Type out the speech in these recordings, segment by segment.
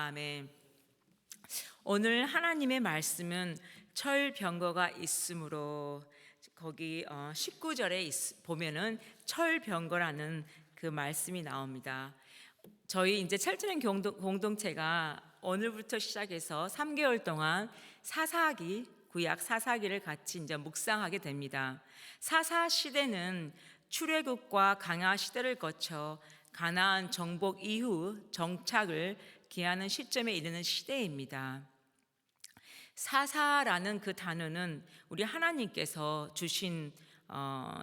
아멘. 오늘 하나님의 말씀은 철병거가 있으므로, 거기 19절에 보면은 철병거라는 그 말씀이 나옵니다. 저희 이제 첼트렌 공동체가 오늘부터 시작해서 3개월 동안 사사기, 구약 사사기를 같이 이제 묵상하게 됩니다. 사사 시대는 출애굽과 강야 시대를 거쳐 가나안 정복 이후 정착을 기하는 시점에 이르는 시대입니다. 사사라는 그 단어는 우리 하나님께서 주신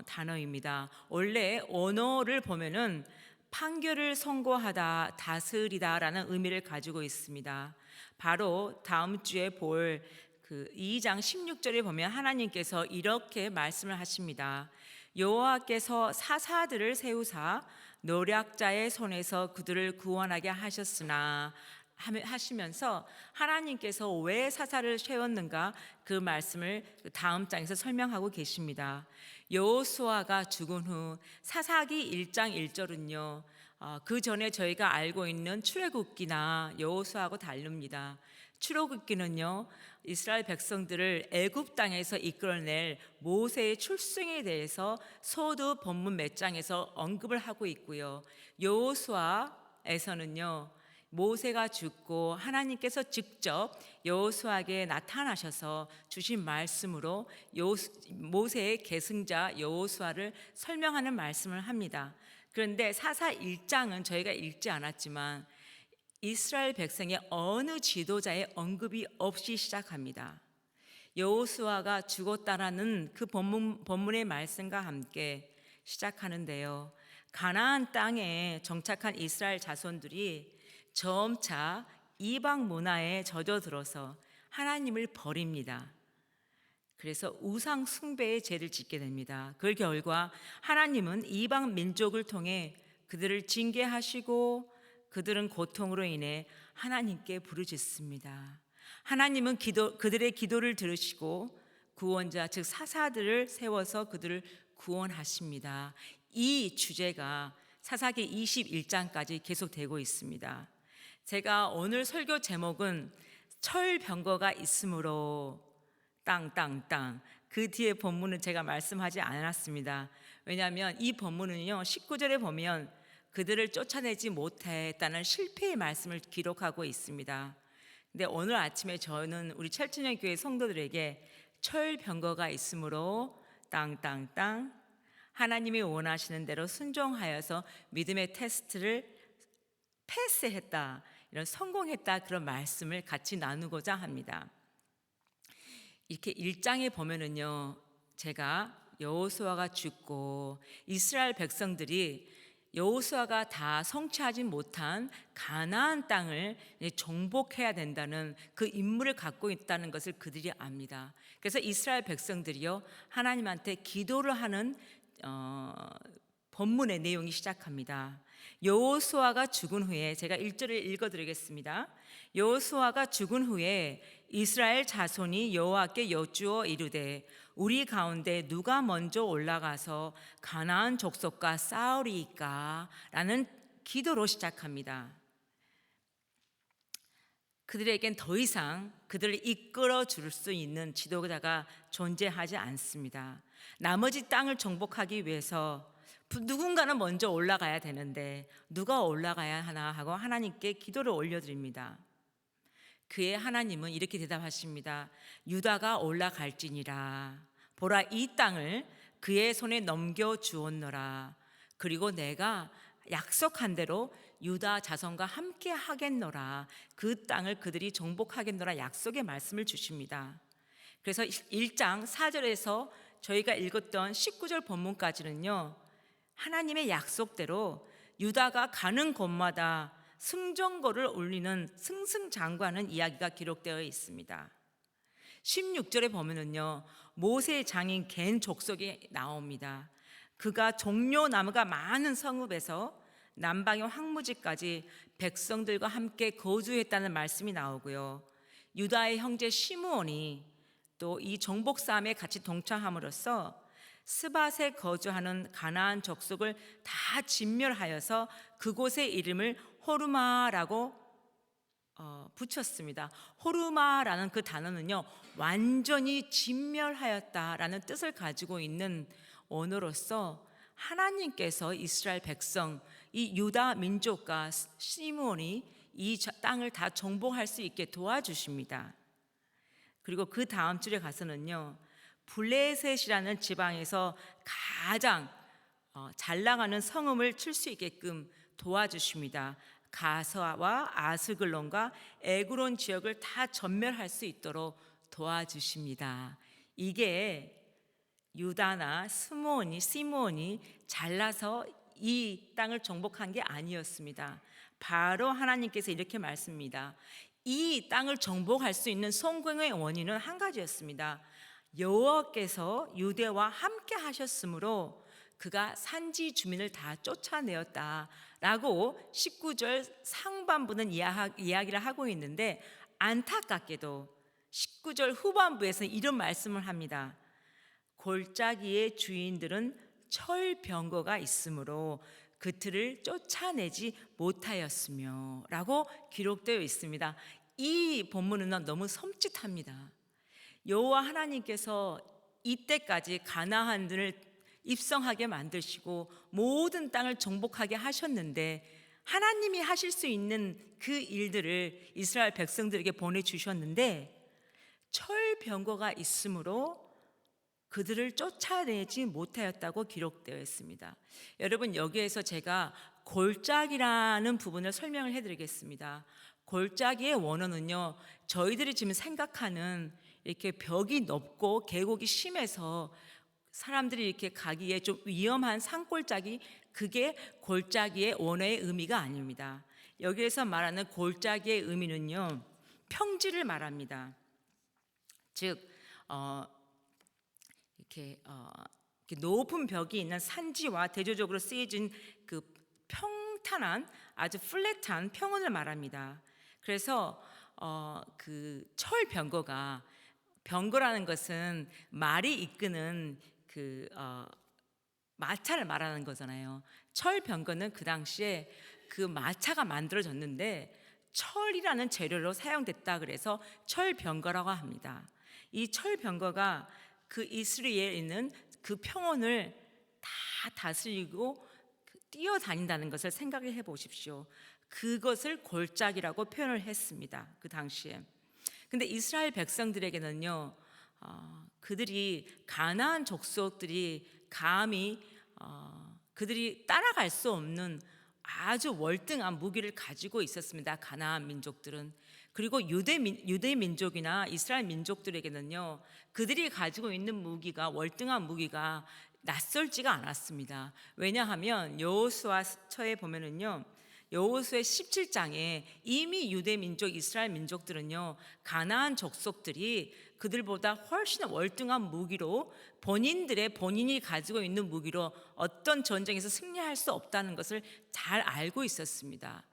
단어입니다. 원래 언어를 보면은 판결을 선고하다, 다스리다라는 의미를 가지고 있습니다. 바로 다음 주에 볼 그 2장 16절에 보면 하나님께서 이렇게 말씀을 하십니다. 여호와께서 사사들을 세우사 노략자의 손에서 그들을 구원하게 하셨으나 하시면서 하나님께서 왜 사사를 세웠는가 그 말씀을 다음 장에서 설명하고 계십니다. 여호수아가 죽은 후 사사기 1장 1절은요 그 전에 저희가 알고 있는 출애굽기나 여호수아하고 다릅니다. 출애굽기는요 이스라엘 백성들을 애굽 땅에서 이끌어낼 모세의 출생에 대해서 서두 본문 몇 장에서 언급을 하고 있고요. 여호수아에서는요 모세가 죽고 하나님께서 직접 여호수아에게 나타나셔서 주신 말씀으로 모세의 계승자 여호수아를 설명하는 말씀을 합니다. 그런데 사사 1장은 저희가 읽지 않았지만 이스라엘 백성의 어느 지도자의 언급이 없이 시작합니다. 여호수아가 죽었다라는 그 본문의 말씀과 함께 시작하는데요. 가나안 땅에 정착한 이스라엘 자손들이 점차 이방 문화에 젖어들어서 하나님을 버립니다. 그래서 우상 숭배의 죄를 짓게 됩니다. 그 결과 하나님은 이방 민족을 통해 그들을 징계하시고 그들은 고통으로 인해 하나님께 부르짖습니다. 하나님은 그들의 기도를 들으시고 구원자 즉 사사들을 세워서 그들을 구원하십니다. 이 주제가 사사기 21장까지 계속되고 있습니다. 제가 오늘 설교 제목은 철병거가 있으므로 땅땅땅, 그 뒤에 본문은 제가 말씀하지 않았습니다. 왜냐하면 이 본문은요 19절에 보면 그들을 쫓아내지 못했다는 실패의 말씀을 기록하고 있습니다. 근데 오늘 아침에 저는 우리 첼트년 교회 성도들에게 철병거가 있으므로 땅땅땅, 하나님이 원하시는 대로 순종하여서 믿음의 테스트를 패스했다, 이런 성공했다, 그런 말씀을 같이 나누고자 합니다. 이렇게 1장에 보면은요 제가 여호수아가 죽고 이스라엘 백성들이 여호수아가 다 성취하지 못한 가나안 땅을 정복해야 된다는 그 임무를 갖고 있다는 것을 그들이 압니다. 그래서 이스라엘 백성들이요 하나님한테 기도를 하는 본문의 내용이 시작합니다. 여호수아가 죽은 후에, 제가 1절을 읽어드리겠습니다. 여호수아가 죽은 후에 이스라엘 자손이 여호와께 여쭈어 이르되 우리 가운데 누가 먼저 올라가서 가나안 족속과 싸우리이까? 라는 기도로 시작합니다. 그들에겐 더 이상 그들을 이끌어 줄 수 있는 지도자가 존재하지 않습니다. 나머지 땅을 정복하기 위해서 누군가는 먼저 올라가야 되는데 누가 올라가야 하나 하고 하나님께 기도를 올려드립니다. 그의 하나님은 이렇게 대답하십니다. 유다가 올라갈지니라. 보라, 이 땅을 그의 손에 넘겨주었노라. 그리고 내가 약속한 대로 유다 자손과 함께 하겠노라. 그 땅을 그들이 정복하겠노라 약속의 말씀을 주십니다. 그래서 1장 4절에서 저희가 읽었던 19절 본문까지는요 하나님의 약속대로 유다가 가는 곳마다 승전거를 올리는 승승장구하는 이야기가 기록되어 있습니다. 16절에 보면은요 모세의 장인 겐 족속이 나옵니다. 그가 종려나무가 많은 성읍에서 남방의 황무지까지 백성들과 함께 거주했다는 말씀이 나오고요. 유다의 형제 시므온이 또 이 정복 싸움에 같이 동참함으로써 스밧에 거주하는 가나안 족속을 다 진멸하여서 그곳의 이름을 호르마라고 붙였습니다. 호르마라는 그 단어는요, 완전히 진멸하였다라는 뜻을 가지고 있는 언어로서 하나님께서 이스라엘 백성, 이 유다 민족과 시므온이 이 땅을 다 정복할 수 있게 도와주십니다. 그리고 그 다음 줄에 가서는요, 블레셋이라는 지방에서 가장 잘 나가는 성읍을 칠 수 있게끔 도와주십니다. 가사와 아스글론과 에그론 지역을 다 전멸할 수 있도록 도와주십니다. 이게 유다나 시므온이 잘나서 이 땅을 정복한 게 아니었습니다. 바로 하나님께서 이렇게 말씀입니다. 이 땅을 정복할 수 있는 성공의 원인은 한 가지였습니다. 여호와께서 유대와 함께 하셨으므로 그가 산지 주민을 다 쫓아내었다라고 19절 상반부는 이야기를 하고 있는데, 안타깝게도 19절 후반부에서 이런 말씀을 합니다. 골짜기의 주인들은 철병거가 있으므로 그들을 쫓아내지 못하였으며 라고 기록되어 있습니다. 이 본문은 너무 섬찟합니다. 여호와 하나님께서 이때까지 가나안을 입성하게 만드시고 모든 땅을 정복하게 하셨는데, 하나님이 하실 수 있는 그 일들을 이스라엘 백성들에게 보내주셨는데 철병거가 있으므로 그들을 쫓아내지 못하였다고 기록되어 있습니다. 여러분, 여기에서 제가 골짜기라는 부분을 설명을 해드리겠습니다. 골짜기의 원어는요, 저희들이 지금 생각하는 이렇게 벽이 높고 계곡이 심해서 사람들이 이렇게 가기에 좀 위험한 산골짜기, 그게 골짜기의 원어의 의미가 아닙니다. 여기에서 말하는 골짜기의 의미는요, 평지를 말합니다. 즉 이렇게 높은 벽이 있는 산지와 대조적으로 쓰여진 그 평탄한, 아주 플랫한 평원을 말합니다. 그래서 그 철병거가, 병거라는 것은 말이 이끄는 그 마차를 말하는 거잖아요. 철병거는 그 당시에 그 마차가 만들어졌는데 철이라는 재료로 사용됐다 그래서 철병거라고 합니다. 이 철병거가 그 이스라엘에 있는 그 평원을 다 다스리고 뛰어다닌다는 것을 생각을 해보십시오. 그것을 골짜기라고 표현을 했습니다, 그 당시에. 근데 이스라엘 백성들에게는요, 그들이 가나안 족속들이 감히 그들이 따라갈 수 없는 아주 월등한 무기를 가지고 있었습니다, 가나안 민족들은. 그리고 유대 민족이나 이스라엘 민족들에게는요, 그들이 가지고 있는 무기가, 월등한 무기가 낯설지가 않았습니다. 왜냐하면 여호수아서에 보면은요, 여호수아 17장에 이미 유대 민족, 이스라엘 민족들은요, 가나안 족속들이 그들보다 훨씬 월등한 무기로, 본인이 가지고 있는 무기로 어떤 전쟁에서 승리할 수 없다는 것을 잘 알고 있었습니다.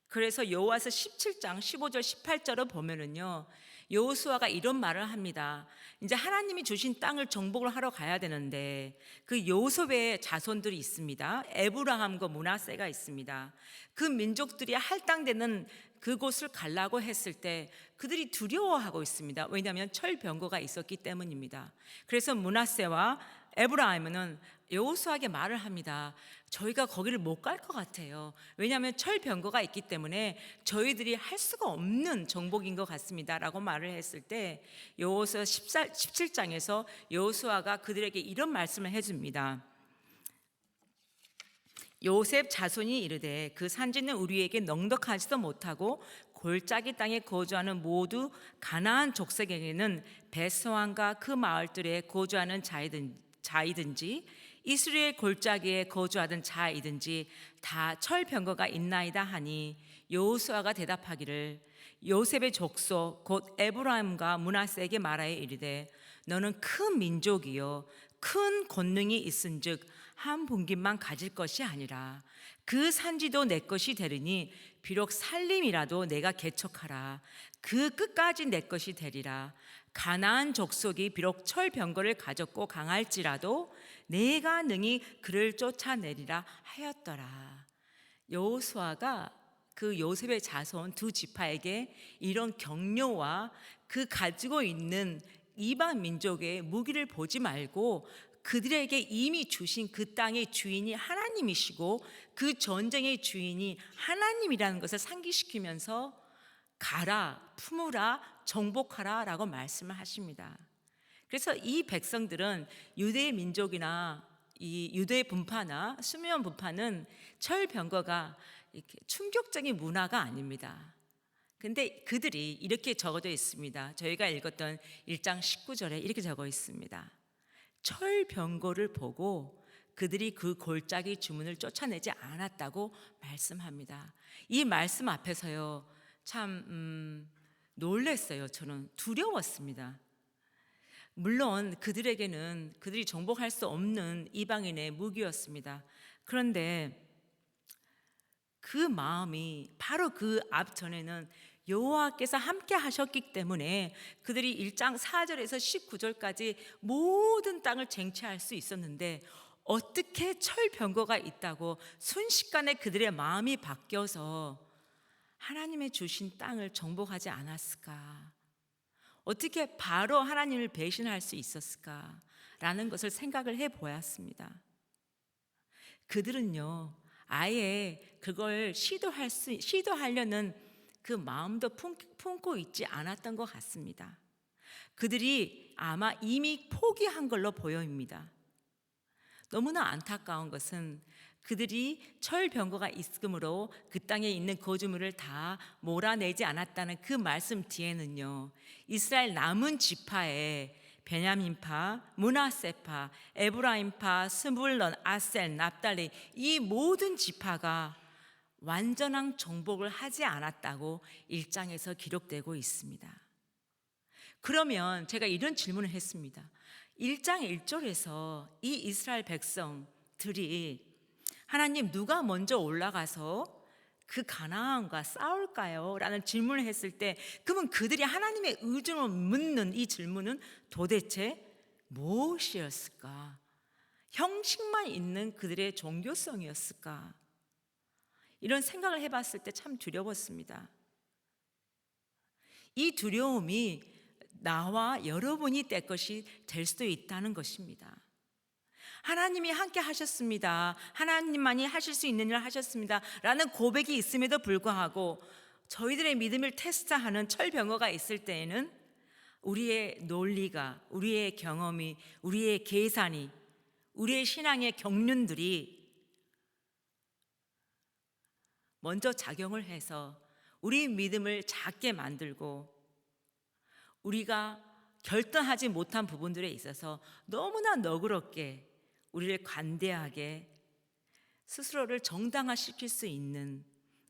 그래서 여호와서 17장 15절 18절을 보면은요, 여호수아가 이런 말을 합니다. 이제 하나님이 주신 땅을 정복을 하러 가야 되는데 그 요셉의 자손들이 있습니다. 에브라함과 므낫세가 있습니다. 그 민족들이 할당되는 그곳을 가려고 했을 때 그들이 두려워하고 있습니다. 왜냐하면 철병거가 있었기 때문입니다. 그래서 므낫세와 에브라임은 여호수아에게 말을 합니다. 저희가 거기를 못 갈 것 같아요. 왜냐하면 철병거가 있기 때문에 저희들이 할 수가 없는 정복인 것 같습니다 라고 말을 했을 때 여호수아 17장에서 여호수아가 그들에게 이런 말씀을 해줍니다. 요셉 자손이 이르되 그 산지는 우리에게 넉넉하지도 못하고 골짜기 땅에 거주하는 모두 가나안 족속에게는 벳소안과 그 마을들에 거주하는 자이든지 이스라엘 골짜기에 거주하던 자이든지 다 철병거가 있나이다 하니 여호수아가 대답하기를 요셉의 족속 곧 에브라임과 므낫세에게 말하여 이르되 너는 큰 민족이요 큰 권능이 있은즉 한 분깃만 가질 것이 아니라 그 산지도 내 것이 되리니 비록 살림이라도 내가 개척하라 그 끝까지 내 것이 되리라. 가나안 족속이 비록 철병거를 가졌고 강할지라도 내가 능히 그를 쫓아내리라 하였더라. 여호수아가 그 요셉의 자손 두 지파에게 이런 격려와 그 가지고 있는 이방 민족의 무기를 보지 말고 그들에게 이미 주신 그 땅의 주인이 하나님이시고 그 전쟁의 주인이 하나님이라는 것을 상기시키면서 가라, 품으라, 정복하라 라고 말씀을 하십니다. 그래서 이 백성들은 유대 민족이나 이 유대 분파나 수메온 분파는 철병거가 이렇게 충격적인 문화가 아닙니다. 근데 그들이 이렇게 적어져 있습니다. 저희가 읽었던 1장 19절에 이렇게 적어 있습니다. 철병거를 보고 그들이 그 골짜기 주문을 쫓아내지 않았다고 말씀합니다. 이 말씀 앞에서요, 참 놀랐어요. 저는 두려웠습니다. 물론 그들에게는 그들이 정복할 수 없는 이방인의 무기였습니다. 그런데 그 마음이 바로 그 앞전에는 여호와께서 함께 하셨기 때문에 그들이 1장 4절에서 19절까지 모든 땅을 쟁취할 수 있었는데 어떻게 철병거가 있다고 순식간에 그들의 마음이 바뀌어서 하나님의 주신 땅을 정복하지 않았을까? 어떻게 바로 하나님을 배신할 수 있었을까? 라는 것을 생각을 해 보았습니다. 그들은요, 아예 그걸 시도하려는 그 마음도 품고 있지 않았던 것 같습니다. 그들이 아마 이미 포기한 걸로 보여집니다. 너무나 안타까운 것은 그들이 철병거가 있으므로 그 땅에 있는 거주물을 다 몰아내지 않았다는 그 말씀 뒤에는요, 이스라엘 남은 지파에 베냐민파, 므낫세파, 에브라임파, 스불론, 아셀, 납달리 이 모든 지파가 완전한 정복을 하지 않았다고 1장에서 기록되고 있습니다. 그러면 제가 이런 질문을 했습니다. 1장 1절에서 이 이스라엘 백성들이 하나님 누가 먼저 올라가서 그 가나안과 싸울까요? 라는 질문을 했을 때 그러면 그들이 하나님의 의중을 묻는 이 질문은 도대체 무엇이었을까? 형식만 있는 그들의 종교성이었을까? 이런 생각을 해봤을 때 참 두려웠습니다. 이 두려움이 나와 여러분이 될 것이 될 수도 있다는 것입니다. 하나님이 함께 하셨습니다. 하나님만이 하실 수 있는 일을 하셨습니다. 라는 고백이 있음에도 불구하고 저희들의 믿음을 테스트하는 철병거가 있을 때에는 우리의 논리가, 우리의 경험이, 우리의 계산이, 우리의 신앙의 경륜들이 먼저 작용을 해서 우리 믿음을 작게 만들고 우리가 결단하지 못한 부분들에 있어서 너무나 너그럽게 우리를 관대하게 스스로를 정당화시킬 수 있는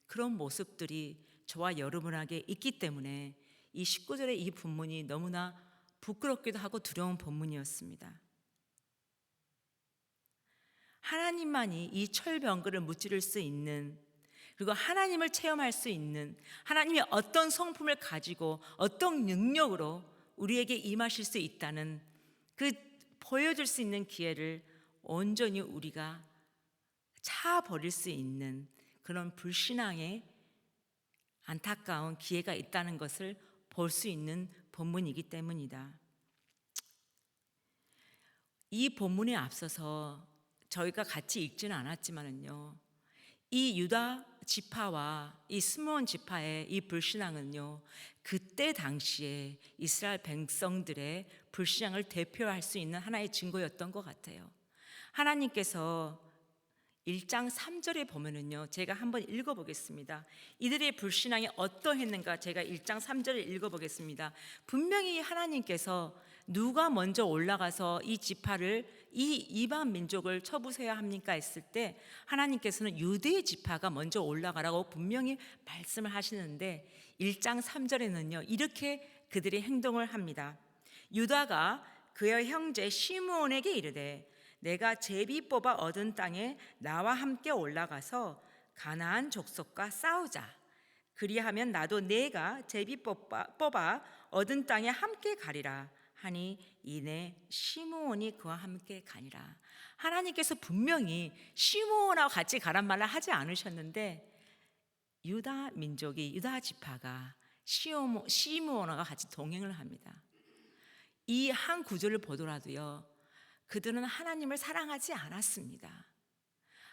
그런 모습들이 저와 여러분에게 있기 때문에 이 19절의 이 본문이 너무나 부끄럽기도 하고 두려운 본문이었습니다. 하나님만이 이 철병거를 무찌를 수 있는, 그리고 하나님을 체험할 수 있는, 하나님이 어떤 성품을 가지고 어떤 능력으로 우리에게 임하실 수 있다는 그 보여줄 수 있는 기회를 온전히 우리가 차버릴 수 있는 그런 불신앙의 안타까운 기회가 있다는 것을 볼 수 있는 본문이기 때문이다. 이 본문에 앞서서 저희가 같이 읽지는 않았지만은요, 이 유다 지파와 이 스므온 지파의 이 불신앙은요, 그때 당시에 이스라엘 백성들의 불신앙을 대표할 수 있는 하나의 증거였던 것 같아요. 하나님께서 1장 3절에 보면은요, 제가 한번 읽어보겠습니다. 이들의 불신앙이 어떠했는가 제가 1장 3절을 읽어보겠습니다. 분명히 하나님께서 누가 먼저 올라가서 이 지파를, 이 이방 민족을 쳐부숴야 합니까 했을 때 하나님께서는 유대의 지파가 먼저 올라가라고 분명히 말씀을 하시는데 1장 3절에는요 이렇게 그들의 행동을 합니다. 유다가 그의 형제 시므온에게 이르되 내가 제비 뽑아 얻은 땅에 나와 함께 올라가서 가나안 족속과 싸우자. 그리하면 나도 내가 제비 뽑아 얻은 땅에 함께 가리라 하니 이내 시므온이 그와 함께 가니라. 하나님께서 분명히 시므온하고 같이 가란 말을 하지 않으셨는데 유다 민족이, 유다 지파가 시므온과 같이 동행을 합니다. 이 한 구절을 보더라도요, 그들은 하나님을 사랑하지 않았습니다.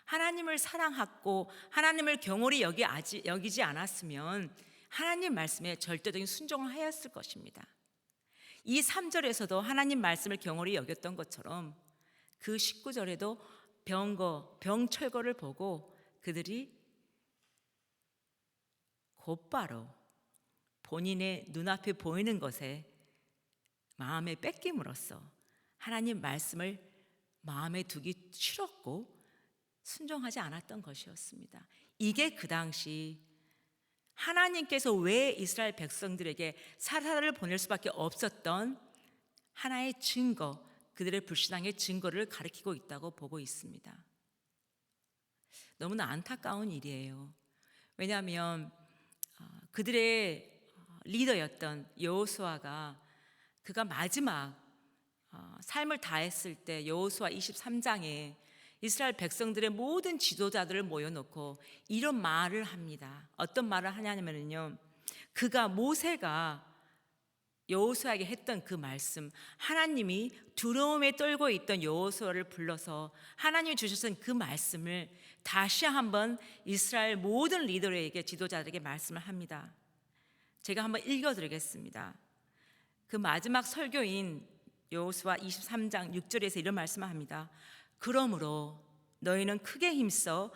하나님을 사랑하고 하나님을 경홀히 여기지 않았으면 하나님 말씀에 절대적인 순종을 하였을 것입니다. 이 3절에서도 하나님 말씀을 경홀히 여겼던 것처럼 그 19절에도 병철거를 보고 그들이 곧바로 본인의 눈앞에 보이는 것에 마음에 뺏김으로써 하나님 말씀을 마음에 두기 싫었고 순종하지 않았던 것이었습니다. 이게 그 당시 하나님께서 왜 이스라엘 백성들에게 사사를 보낼 수밖에 없었던 하나의 증거, 그들의 불신앙의 증거를 가리키고 있다고 보고 있습니다. 너무나 안타까운 일이에요. 왜냐하면 그들의 리더였던 여호수아가 그가 마지막 삶을 다했을 때 여호수아 23장에 이스라엘 백성들의 모든 지도자들을 모여놓고 이런 말을 합니다. 어떤 말을 하냐면요, 모세가 여호수아에게 했던 그 말씀, 하나님이 두려움에 떨고 있던 여호수아를 불러서 하나님이 주셨던 그 말씀을 다시 한번 이스라엘 모든 리더에게, 지도자들에게 말씀을 합니다. 제가 한번 읽어드리겠습니다. 그 마지막 설교인 여호수아 23장 6절에서 이런 말씀을 합니다. 그러므로 너희는 크게 힘써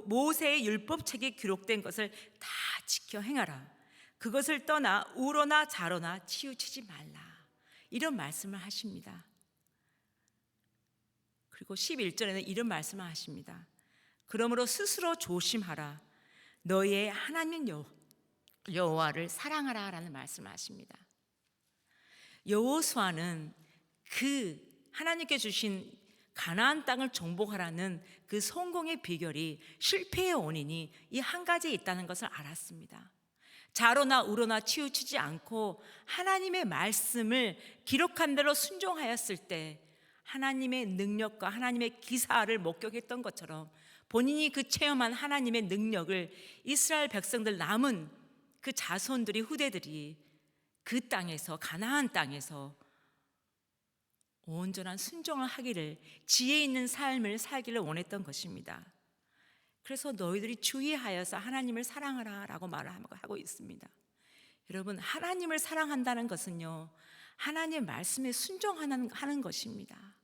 모세의 율법책에 기록된 것을 다 지켜 행하라. 그것을 떠나 우로나 좌로나 치우치지 말라. 이런 말씀을 하십니다. 그리고 11절에는 이런 말씀을 하십니다. 그러므로 스스로 조심하라. 너희의 하나님 여호와를 사랑하라 라는 말씀을 하십니다. 여호수아는 그 하나님께 주신 가나안 땅을 정복하라는 그 성공의 비결이, 실패의 원인이 이 한 가지에 있다는 것을 알았습니다. 좌로나 우로나 치우치지 않고 하나님의 말씀을 기록한 대로 순종하였을 때 하나님의 능력과 하나님의 기사를 목격했던 것처럼 본인이 그 체험한 하나님의 능력을 이스라엘 백성들, 남은 그 자손들이, 후대들이 그 땅에서, 가나안 땅에서 온전한 순종을 하기를, 지혜 있는 삶을 살기를 원했던 것입니다. 그래서 너희들이 주의하여서 하나님을 사랑하라 라고 말을 하고 있습니다. 여러분, 하나님을 사랑한다는 것은요, 하나님의 말씀에 순종하는 것입니다.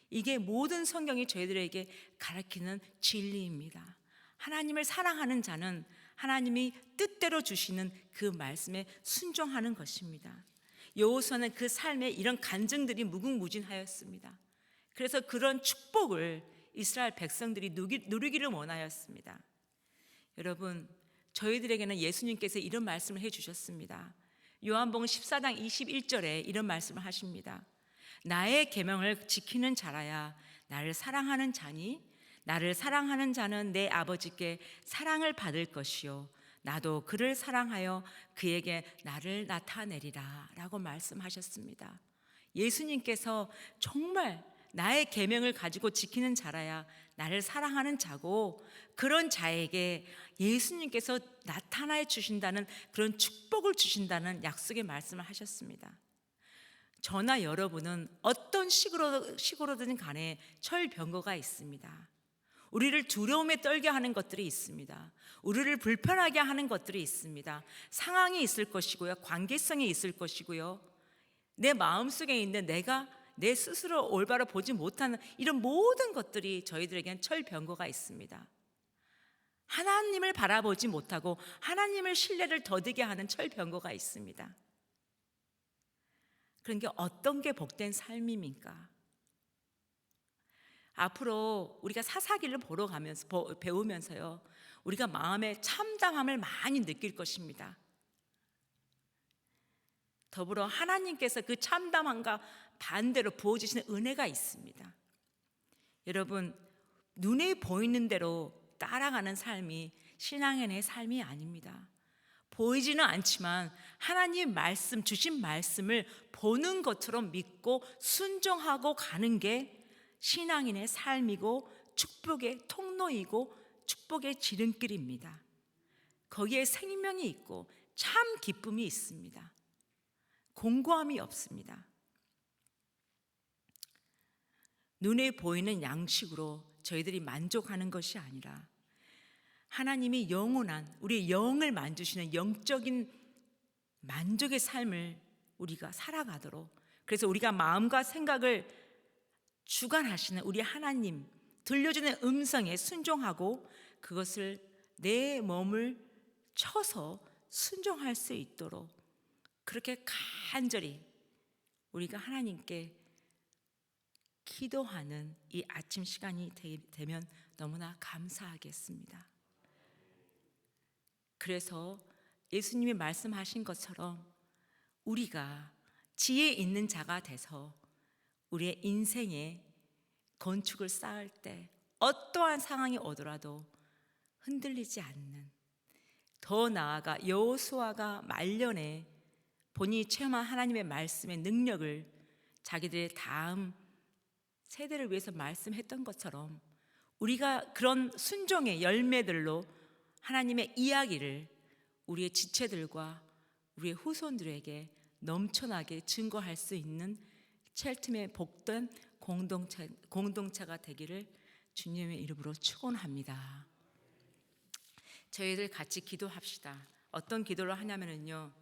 이게 모든 성경이 저희들에게 가르치는 진리입니다. 하나님을 사랑하는 자는 하나님이 뜻대로 주시는 그 말씀에 순종하는 것입니다. 여호수아는 그 삶에 이런 간증들이 무궁무진하였습니다. 그래서 그런 축복을 이스라엘 백성들이 누리기를 원하였습니다. 여러분, 저희들에게는 예수님께서 이런 말씀을 해주셨습니다. 요한복음 14장 21절에 이런 말씀을 하십니다. 나의 계명을 지키는 자라야 나를 사랑하는 자니, 나를 사랑하는 자는 내 아버지께 사랑을 받을 것이요 나도 그를 사랑하여 그에게 나를 나타내리라 라고 말씀하셨습니다. 예수님께서 정말 나의 계명을 가지고 지키는 자라야 나를 사랑하는 자고, 그런 자에게 예수님께서 나타나 주신다는, 그런 축복을 주신다는 약속의 말씀을 하셨습니다. 저나 여러분은 어떤 식으로든 간에 철병거가 있습니다. 우리를 두려움에 떨게 하는 것들이 있습니다. 우리를 불편하게 하는 것들이 있습니다. 상황이 있을 것이고요, 관계성이 있을 것이고요, 내 마음속에 있는 내가 내 스스로 올바로 보지 못하는 이런 모든 것들이 저희들에게는 철병거가 있습니다. 하나님을 바라보지 못하고 하나님을 신뢰를 더디게 하는 철병거가 있습니다. 그런 게 어떤 게 복된 삶입니까? 앞으로 우리가 사사기를 배우면서요, 우리가 마음의 참담함을 많이 느낄 것입니다. 더불어 하나님께서 그 참담함과 반대로 부어주시는 은혜가 있습니다. 여러분, 눈에 보이는 대로 따라가는 삶이 신앙인의 삶이 아닙니다. 보이지는 않지만 하나님 말씀, 주신 말씀을 보는 것처럼 믿고 순종하고 가는 게 신앙인의 삶이고 축복의 통로이고 축복의 지름길입니다. 거기에 생명이 있고 참 기쁨이 있습니다. 공고함이 없습니다. 눈에 보이는 양식으로 저희들이 만족하는 것이 아니라 하나님이 영원한 우리의 영을 만드시는 영적인 만족의 삶을 우리가 살아가도록, 그래서 우리가 마음과 생각을 주관하시는 우리 하나님 들려주는 음성에 순종하고 그것을 내 몸을 쳐서 순종할 수 있도록 그렇게 간절히 우리가 하나님께 기도하는 이 아침 시간이 되면 너무나 감사하겠습니다. 그래서 예수님이 말씀하신 것처럼 우리가 지혜 있는 자가 돼서 우리의 인생의 건축을 쌓을 때 어떠한 상황이 오더라도 흔들리지 않는, 더 나아가 여호수아가 말년에 본인이 체험한 하나님의 말씀의 능력을 자기들의 다음 세대를 위해서 말씀했던 것처럼 우리가 그런 순종의 열매들로 하나님의 이야기를 우리의 지체들과 우리의 후손들에게 넘쳐나게 증거할 수 있는 첼트의 복된 공동체가 되기를 주님의 이름으로 축원합니다. 저희들 같이 기도합시다. 어떤 기도를 하냐면요,